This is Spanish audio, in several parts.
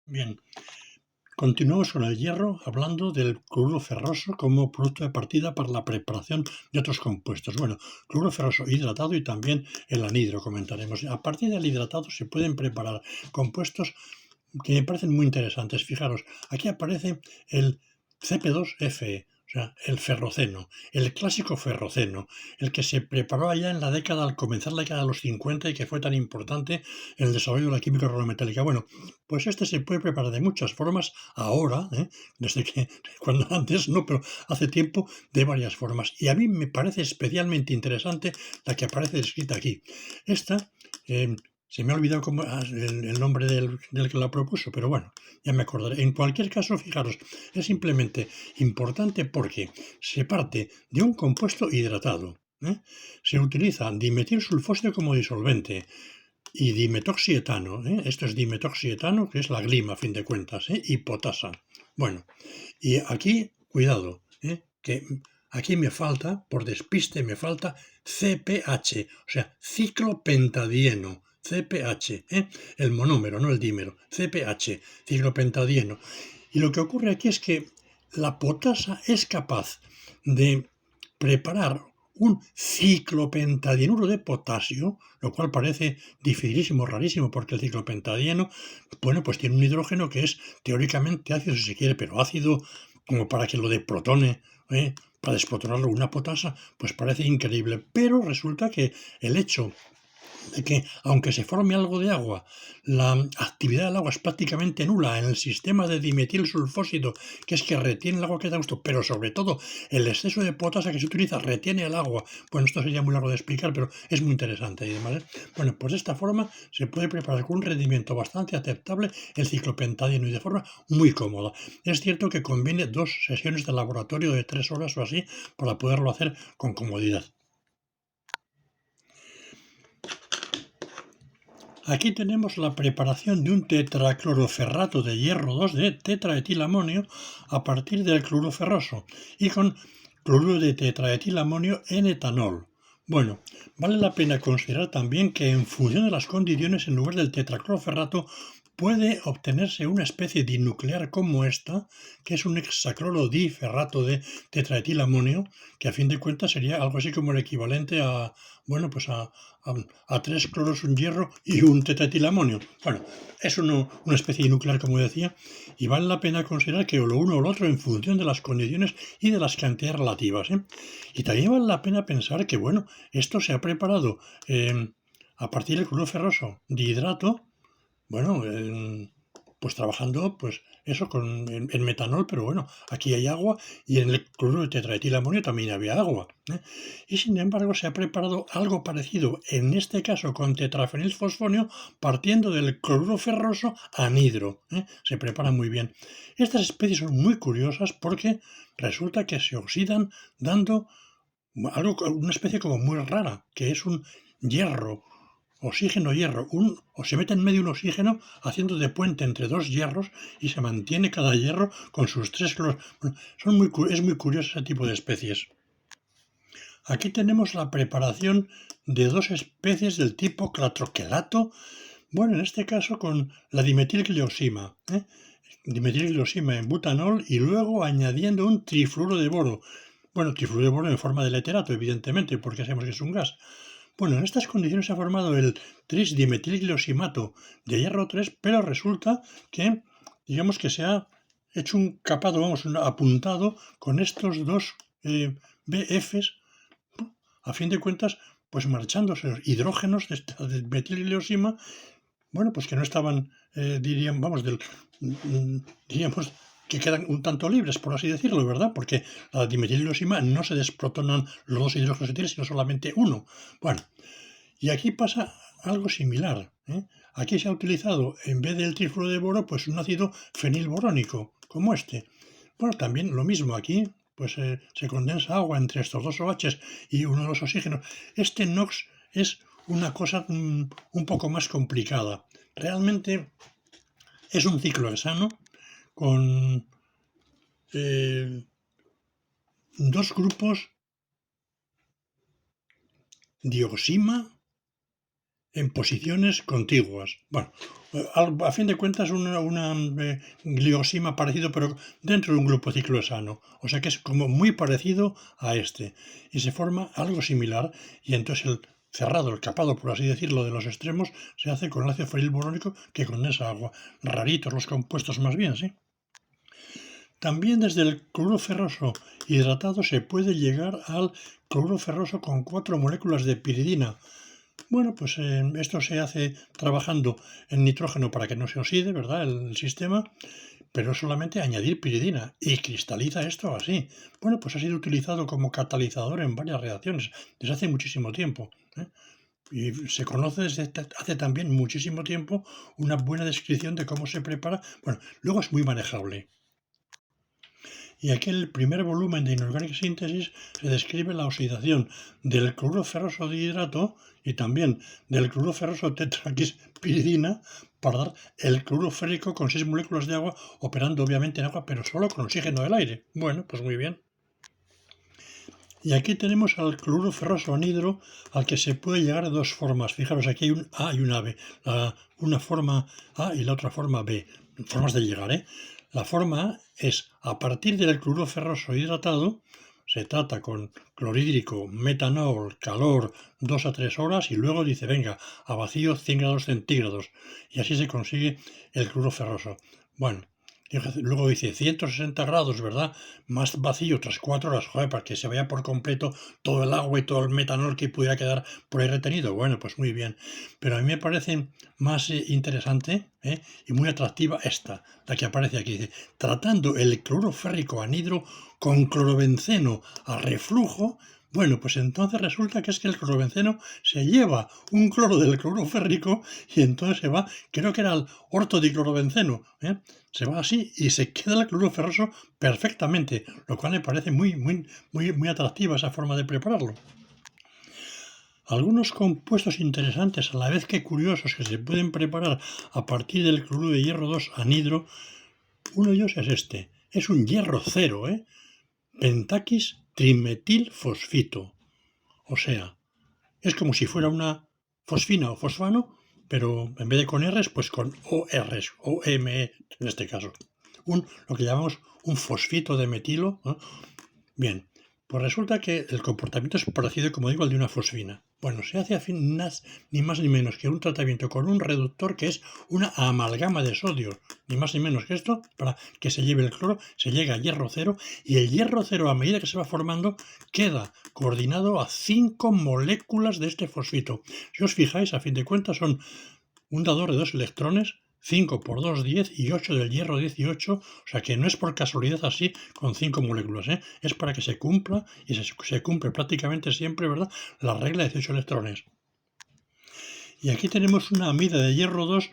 Bien, continuamos con el hierro hablando del cloruro ferroso como producto de partida para la preparación de otros compuestos. Bueno, cloruro ferroso hidratado y también el anhidro comentaremos. A partir del hidratado se pueden preparar compuestos que me parecen muy interesantes. Fijaros, aquí aparece el CP2Fe, o sea, el ferroceno, el clásico ferroceno, el que se preparó allá en la década, al comenzar la década de los 50 y que fue tan importante en el desarrollo de la química organometálica. Bueno, pues este se puede preparar de muchas formas ahora, desde que, cuando antes no, pero hace tiempo, de varias formas. Y a mí me parece especialmente interesante la que aparece descrita aquí. Esta, se me ha olvidado el nombre del que la propuso, pero bueno, ya me acordaré. En cualquier caso, fijaros, es simplemente importante porque se parte de un compuesto hidratado. Se utiliza dimetilsulfóxido como disolvente y dimetoxietano. Esto es dimetoxietano, que es la glima, a fin de cuentas, y potasa. Bueno, y aquí, cuidado, que aquí me falta, por despiste, me falta CPH, o sea, ciclopentadieno. CPH, el monómero, no el dímero. CPH, ciclopentadieno. Y lo que ocurre aquí es que la potasa es capaz de preparar un ciclopentadienuro de potasio, lo cual parece dificilísimo, rarísimo, porque el ciclopentadieno, bueno, pues tiene un hidrógeno que es teóricamente ácido si se quiere, pero ácido como para que lo de protone, para desprotonarlo una potasa, pues parece increíble. Pero resulta que el hecho de que, aunque se forme algo de agua, la actividad del agua es prácticamente nula en el sistema de dimetilsulfóxido, que es que retiene el agua que da gusto, pero sobre todo el exceso de potasa que se utiliza retiene el agua. Bueno, esto sería muy largo de explicar, pero es muy interesante y demás. Bueno, pues de esta forma se puede preparar con un rendimiento bastante aceptable el ciclopentadieno y de forma muy cómoda. Es cierto que conviene 2 sesiones de laboratorio de 3 horas o así para poderlo hacer con comodidad. Aquí tenemos la preparación de un tetracloroferrato de hierro 2 de tetraetilamonio a partir del cloruro ferroso y con cloruro de tetraetilamonio en etanol. Bueno, vale la pena considerar también que en función de las condiciones en lugar del tetracloroferrato puede obtenerse una especie dinuclear como esta, que es un hexacloro diferrato de tetraetilamonio, que a fin de cuentas sería algo así como el equivalente a, bueno, pues a 3 cloros, un hierro y un tetraetilamonio. Bueno, es una especie nuclear, como decía, y vale la pena considerar que o lo uno o lo otro en función de las condiciones y de las cantidades relativas. Y también vale la pena pensar que, bueno, esto se ha preparado a partir del cloruro ferroso de hidrato, bueno, pues trabajando, pues eso en metanol, pero bueno, aquí hay agua y en el cloruro de tetraetilamonio también había agua. Y sin embargo se ha preparado algo parecido, en este caso con tetrafenilfosfonio, partiendo del cloruro ferroso anhidro. Se prepara muy bien. Estas especies son muy curiosas porque resulta que se oxidan dando una especie como muy rara, que es un hierro, oxígeno-hierro, o se mete en medio un oxígeno haciendo de puente entre dos hierros y se mantiene cada hierro con sus 3 cloros. Bueno, es muy curioso ese tipo de especies. Aquí tenemos la preparación de 2 especies del tipo clatroquelato, bueno, en este caso con la dimetilgliosima, dimetilgliosima en butanol y luego añadiendo un trifluoro de boro. Bueno, trifluoro de boro en forma de leterato, evidentemente, porque sabemos que es un gas. Bueno, en estas condiciones se ha formado el trisdimetilgliosimato de hierro 3, pero resulta que, digamos que se ha hecho un capado, vamos, un apuntado con estos dos BFs, a fin de cuentas, pues marchándose los hidrógenos de esta metilgliosima, bueno, pues que no estaban, diríamos, vamos, diríamos que quedan un tanto libres, por así decirlo, ¿verdad? Porque la dimetilgliosima no se desprotonan los dos hidrógenos que tiene, sino solamente uno. Bueno, y aquí pasa algo similar. Aquí se ha utilizado, en vez del trifluoro de boro, pues un ácido fenilborónico, como este. Bueno, también lo mismo aquí, pues se condensa agua entre estos dos OH y uno de los oxígenos. Este NOx es una cosa un poco más complicada. Realmente es un ciclo hexano con dos grupos dioxima, en posiciones contiguas. Bueno, a fin de cuentas una gliosima parecido, pero dentro de un grupo ciclohexano. O sea que es como muy parecido a este. Y se forma algo similar y entonces el cerrado, el capado, por así decirlo, de los extremos se hace con el ácido fenilborónico que condensa agua. Raritos los compuestos más bien, ¿sí? También desde el cloruro ferroso hidratado se puede llegar al cloruro ferroso con 4 moléculas de piridina. Bueno, pues esto se hace trabajando en nitrógeno para que no se oxide, ¿verdad? El sistema, pero solamente añadir piridina y cristaliza esto así. Bueno, pues ha sido utilizado como catalizador en varias reacciones desde hace muchísimo tiempo, ¿eh? Y se conoce desde hace también muchísimo tiempo una buena descripción de cómo se prepara. Bueno, luego es muy manejable. Y aquí en el primer volumen de Inorganic Synthesis se describe la oxidación del cloruro ferroso de hidrato y también del cloruro ferroso tetraquispiridina para dar el cloruro férrico con 6 moléculas de agua, operando obviamente en agua, pero solo con oxígeno del aire. Bueno, pues muy bien. Y aquí tenemos al cloruro ferroso anhidro, al que se puede llegar de dos formas. Fijaros, aquí hay un A y una B. Una forma A y la otra forma B. Formas de llegar, ¿eh? La forma A es a partir del cloruro ferroso hidratado, se trata con clorhídrico, metanol, calor, 2 a 3 horas y luego dice, venga, a vacío 100 grados centígrados. Y así se consigue el cloruro ferroso. Bueno, luego dice 160 grados, ¿verdad? Más vacío tras 4 horas, joder, para que se vaya por completo todo el agua y todo el metanol que pudiera quedar por ahí retenido. Bueno, pues muy bien. Pero a mí me parece más interesante y muy atractiva esta, la que aparece aquí. Dice, tratando el cloruro férrico anhidro con clorobenceno a reflujo. Bueno, pues entonces resulta que es que el clorobenceno se lleva un cloro del cloruro férrico y entonces se va, creo que era el ortodiclorobenceno, se va así y se queda el cloruro ferroso perfectamente, lo cual me parece muy atractiva esa forma de prepararlo. Algunos compuestos interesantes, a la vez que curiosos, que se pueden preparar a partir del cloruro de hierro 2 anhidro, uno de ellos es este, es un hierro cero, pentaquis trimetilfosfito. O sea, es como si fuera una fosfina o fosfano, pero en vez de con R's, pues con ORs, OME en este caso. Lo que llamamos un fosfito de metilo, ¿no? Bien, pues resulta que el comportamiento es parecido, como digo, al de una fosfina. Bueno, se hace ni más ni menos que un tratamiento con un reductor que es una amalgama de sodio, ni más ni menos que esto, para que se lleve el cloro, se llega a hierro cero y el hierro cero a medida que se va formando queda coordinado a 5 moléculas de este fosfito. Si os fijáis, a fin de cuentas son un dador de 2 electrones, 5 por 2, 10 y 8 del hierro 18, o sea que no es por casualidad así con 5 moléculas, es para que se cumpla y se cumple prácticamente siempre, ¿verdad?, la regla de 18 electrones. Y aquí tenemos una amida de hierro 2,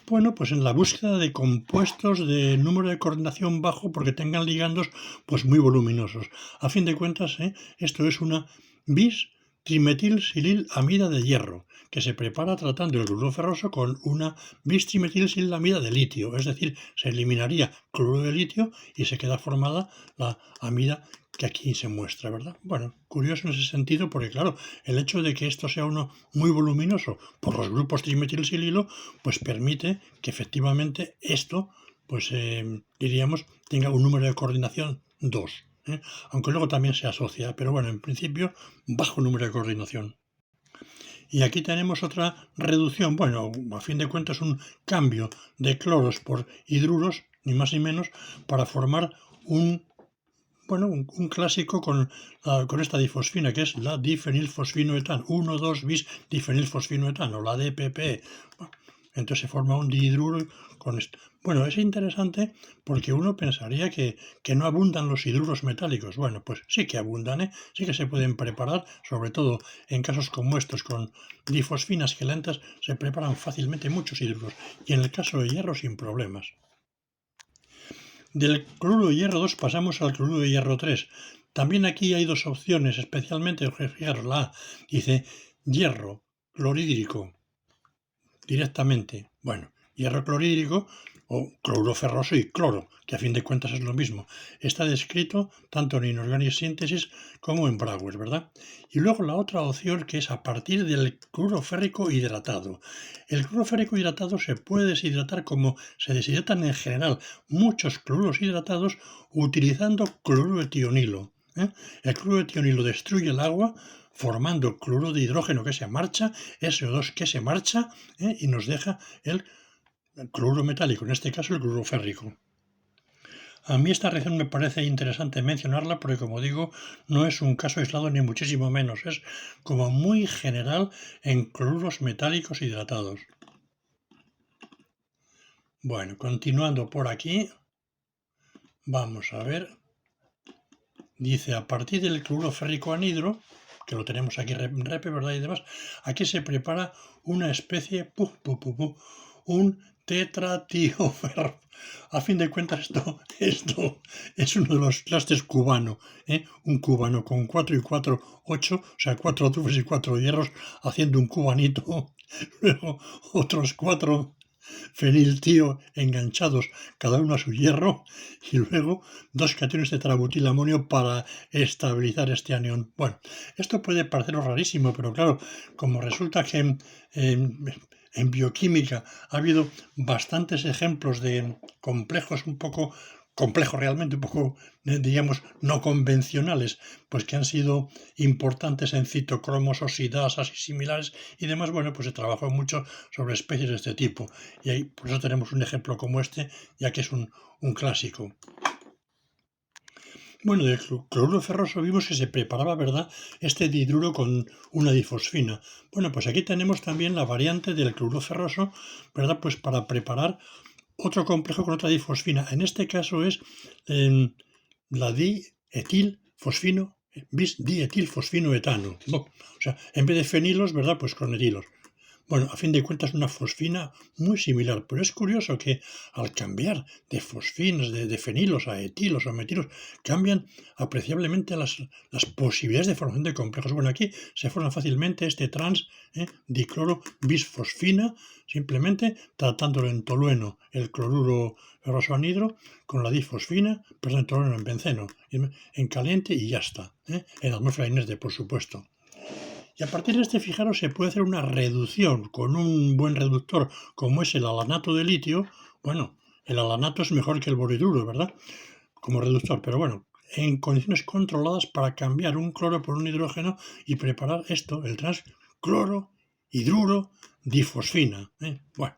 bueno, pues en la búsqueda de compuestos de número de coordinación bajo porque tengan ligandos pues muy voluminosos. A fin de cuentas, esto es una bis trimetilsililamida de hierro, que se prepara tratando el cloruro ferroso con una bistrimetilsililamida de litio, es decir, se eliminaría cloruro de litio y se queda formada la amida que aquí se muestra, ¿verdad? Bueno, curioso en ese sentido porque, claro, el hecho de que esto sea uno muy voluminoso por los grupos trimetilsililo, pues permite que efectivamente esto, pues diríamos, tenga un número de coordinación 2. Aunque luego también se asocia, pero bueno, en principio, bajo número de coordinación. Y aquí tenemos otra reducción, bueno, a fin de cuentas un cambio de cloros por hidruros, ni más ni menos, para formar un clásico con esta difosfina, que es la difenilfosfinoetano, 1,2-bis difenilfosfinoetano, la DPP. Entonces se forma un dihidruro con esto. Bueno, es interesante porque uno pensaría que no abundan los hidruros metálicos. Bueno, pues sí que abundan, sí que se pueden preparar, sobre todo en casos como estos, con difosfinas gelantas, se preparan fácilmente muchos hidruros. Y en el caso de hierro, sin problemas. Del cloruro de hierro 2 pasamos al cloruro de hierro 3. También aquí hay dos opciones, especialmente, fijaros, la A dice hierro clorhídrico directamente. Bueno, hierro clorhídrico o cloruro ferroso y cloro, que a fin de cuentas es lo mismo. Está descrito tanto en Inorganic Synthesis como en Brouwer, ¿verdad? Y luego la otra opción que es a partir del cloruro férrico hidratado. El cloruro férrico hidratado se puede deshidratar como se deshidratan en general muchos cloruros hidratados utilizando cloruro de tionilo. El cloruro de tionilo destruye el agua formando cloruro de hidrógeno que se marcha, SO2 que se marcha y nos deja el cloruro metálico, en este caso el cloruro férrico. A mí esta reacción me parece interesante mencionarla porque, como digo, no es un caso aislado ni muchísimo menos, es como muy general en cloruros metálicos hidratados. Bueno, continuando por aquí, vamos a ver. Dice, a partir del cloruro férrico anhidro, que lo tenemos aquí en repe, ¿verdad? Y demás, aquí se prepara una especie, un tetratióferro. A fin de cuentas, esto es uno de los trastes cubano, un cubano con 4 y 4, 8, o sea, 4 azufres y 4 hierros, haciendo un cubanito, luego otros 4 feniltío enganchados, cada uno a su hierro, y luego 2 cationes de tetrabutilamonio para estabilizar este anión. Bueno, esto puede parecer rarísimo, pero claro, como resulta que en bioquímica ha habido bastantes ejemplos de complejos un poco complejos realmente, un poco, digamos, no convencionales, pues que han sido importantes en citocromos, oxidasas y similares y demás, bueno, pues se trabajó mucho sobre especies de este tipo. Y ahí, por eso tenemos un ejemplo como este, ya que es un clásico. Bueno, del cloruro ferroso vimos que se preparaba, ¿verdad?, este dihidruro con una difosfina. Bueno, pues aquí tenemos también la variante del cloruro ferroso, ¿verdad?, pues para preparar otro complejo con otra difosfina. En este caso es la dietilfosfino, bis dietilfosfinoetano. ¿No? O sea, en vez de fenilos, ¿verdad?, pues con etilos. Bueno, a fin de cuentas, una fosfina muy similar, pero es curioso que al cambiar de fosfinas, de fenilos a etilos o metilos, cambian apreciablemente las posibilidades de formación de complejos. Bueno, aquí se forma fácilmente este dicloro bisfosfina, simplemente tratándolo en tolueno, el cloruro ferroso anhidro, con la difosfina, perdón, tolueno en benceno, en caliente y ya está, en atmósfera inerte, por supuesto. Y a partir de este, fijaros, se puede hacer una reducción con un buen reductor como es el alanato de litio. Bueno, el alanato es mejor que el boriduro, ¿verdad? Como reductor, pero bueno, en condiciones controladas para cambiar un cloro por un hidrógeno y preparar esto, el transcloro hidruro difosfina. Bueno,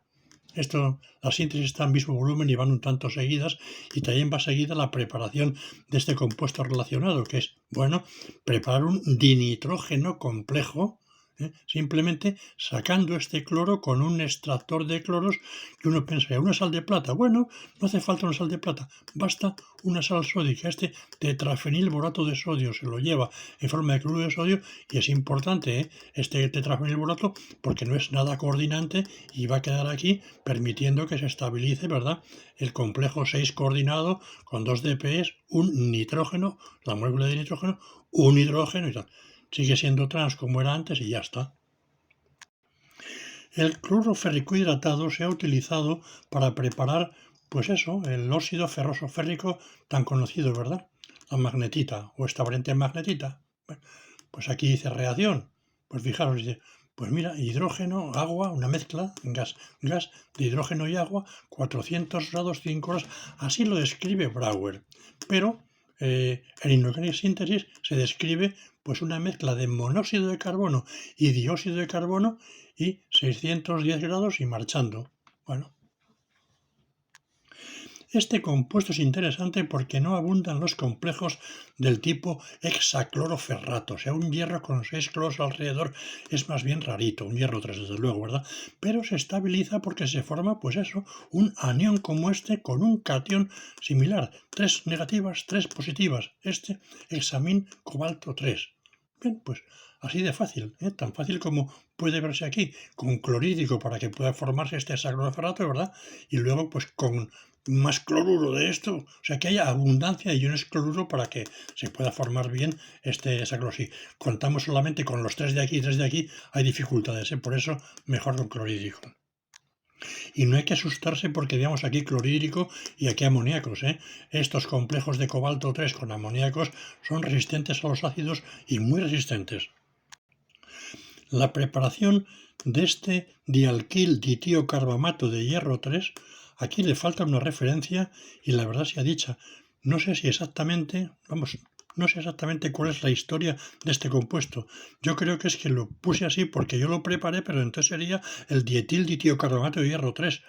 la síntesis está en mismo volumen y van un tanto seguidas, y también va seguida la preparación de este compuesto relacionado, que es, bueno, preparar un dinitrógeno complejo, simplemente sacando este cloro con un extractor de cloros que uno pensaría, una sal de plata. Bueno, no hace falta una sal de plata, basta una sal sódica. Este tetrafenilborato de sodio se lo lleva en forma de cloruro de sodio y es importante este tetrafenilborato porque no es nada coordinante y va a quedar aquí permitiendo que se estabilice, ¿verdad?, el complejo 6 coordinado con 2 DPs, un nitrógeno, la molécula de nitrógeno, un hidrógeno y tal. Sigue siendo trans como era antes y ya está. El cloruro férrico hidratado se ha utilizado para preparar, pues eso, el óxido ferroso férrico tan conocido, ¿verdad? La magnetita o esta variante magnetita. Bueno, pues aquí dice reacción. Pues fijaros, dice, pues mira, hidrógeno, agua, una mezcla, gas de hidrógeno y agua, 400 grados, 5 horas. Así lo describe Brouwer. Pero en Inorganic Synthesis se describe pues una mezcla de monóxido de carbono y dióxido de carbono y 610 grados y marchando. Bueno, este compuesto es interesante porque no abundan los complejos del tipo hexacloroferrato, o sea, un hierro con 6 cloros alrededor es más bien rarito, un hierro 3 desde luego, ¿verdad? Pero se estabiliza porque se forma, pues eso, un anión como este con un catión similar, 3 negativas, 3 positivas, este hexamín cobalto 3. Bien, pues así de fácil, tan fácil como puede verse aquí, con clorhídrico para que pueda formarse este hexacloroferrato, ¿verdad? Y luego, pues con más cloruro de esto, o sea que haya abundancia de iones cloruro para que se pueda formar bien esa cloro. Si contamos solamente con los 3 de aquí y 3 de aquí, hay dificultades, por eso mejor con clorhídrico. Y no hay que asustarse porque veamos aquí clorhídrico y aquí amoníacos, ¿eh? Estos complejos de cobalto 3 con amoníacos son resistentes a los ácidos y muy resistentes. La preparación de este dialquil ditiocarbamato de hierro 3, aquí le falta una referencia y la verdad sea dicha, no sé exactamente cuál es la historia de este compuesto. Yo creo que es que lo puse así porque yo lo preparé, pero entonces sería el dietil ditiocarbamato de hierro 3.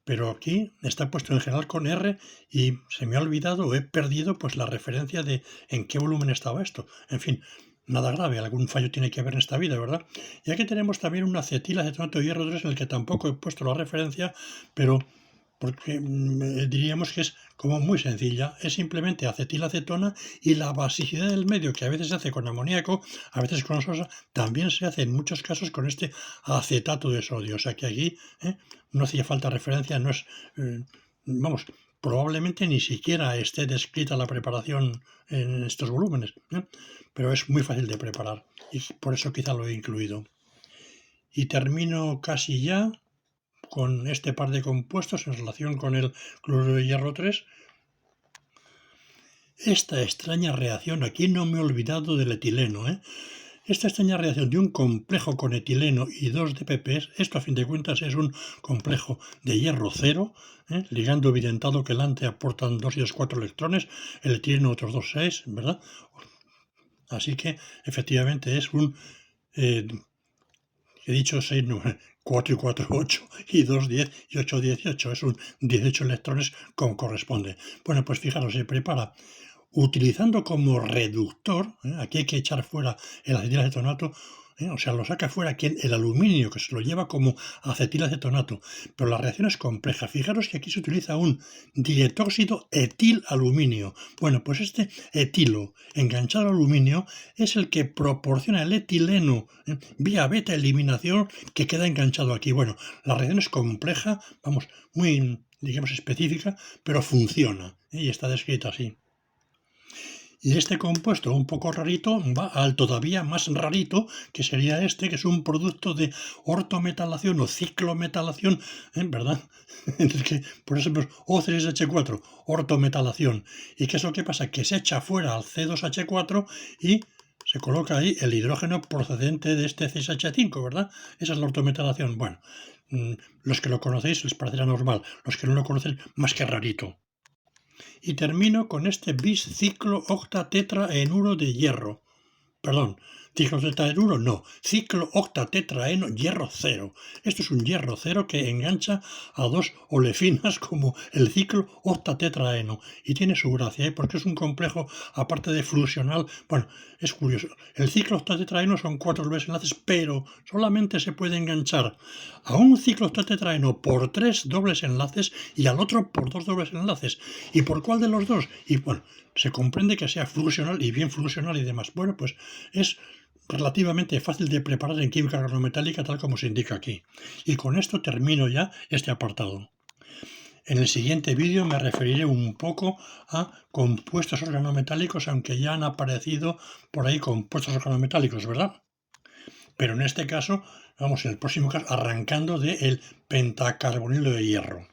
Pero aquí está puesto en general con R y se me ha olvidado o he perdido pues la referencia de en qué volumen estaba esto. En fin, nada grave, algún fallo tiene que haber en esta vida, ¿verdad? Y aquí tenemos también un acetilacetonato de hierro 3 en el que tampoco he puesto la referencia, pero porque diríamos que es como muy sencilla, es simplemente acetilacetona y la basicidad del medio, que a veces se hace con amoníaco, a veces con sosa, también se hace en muchos casos con este acetato de sodio, o sea que aquí no hacía falta referencia, no es, vamos, probablemente ni siquiera esté descrita la preparación en estos volúmenes, pero es muy fácil de preparar y por eso quizá lo he incluido. Y termino casi ya con este par de compuestos en relación con el cloruro de hierro 3. Esta extraña reacción, aquí no me he olvidado del etileno, Esta extraña reacción de un complejo con etileno y 2 DPPs, esto a fin de cuentas es un complejo de hierro 0, ligando evidentado quelante aportan 2 y 2 4 electrones, el etileno otros 2 6, ¿verdad? Así que efectivamente es un he dicho 6, 4 y 4, 8 y 2, 10 y 8, 18. Es un 18 electrones como corresponde. Bueno, pues fijaros, se prepara utilizando como reductor, aquí hay que echar fuera el acetilacetonato, o sea, lo saca fuera aquí el aluminio, que se lo lleva como acetilacetonato, pero la reacción es compleja. Fijaros que aquí se utiliza un dietóxido etilaluminio. Bueno, pues este etilo enganchado al aluminio es el que proporciona el etileno vía beta eliminación que queda enganchado aquí. Bueno, la reacción es compleja, vamos, muy, digamos, específica, pero funciona y está descrita así. Y este compuesto un poco rarito va al todavía más rarito, que sería este, que es un producto de ortometalación o ciclometalación, ¿verdad? Que, por ejemplo, O3H4, ortometalación. ¿Y qué es lo que pasa? Que se echa fuera al C2H4 y se coloca ahí el hidrógeno procedente de este CH5, ¿verdad? Esa es la ortometalación. Bueno, los que lo conocéis les parecerá normal, los que no lo conocen, más que rarito. Y termino con este bis-ciclo-octatetraenuro de hierro. Perdón, ciclotetraenuro no, ciclo-octatetraeno hierro 0. Esto es un hierro 0 que engancha a dos olefinas como el ciclo-octatetraeno y tiene su gracia, porque es un complejo, aparte de flusional, bueno, es curioso. El ciclo-octatetraeno son 4 dobles enlaces, pero solamente se puede enganchar a un ciclo-octatetraeno por 3 dobles enlaces y al otro por 2 dobles enlaces. ¿Y por cuál de los dos? Y bueno, se comprende que sea flusional y bien flusional y demás. Bueno, pues es relativamente fácil de preparar en química organometálica tal como se indica aquí. Y con esto termino ya este apartado. En el siguiente vídeo me referiré un poco a compuestos organometálicos, aunque ya han aparecido por ahí compuestos organometálicos, ¿verdad? Pero en este caso, vamos, en el próximo caso, arrancando del pentacarbonilo de hierro.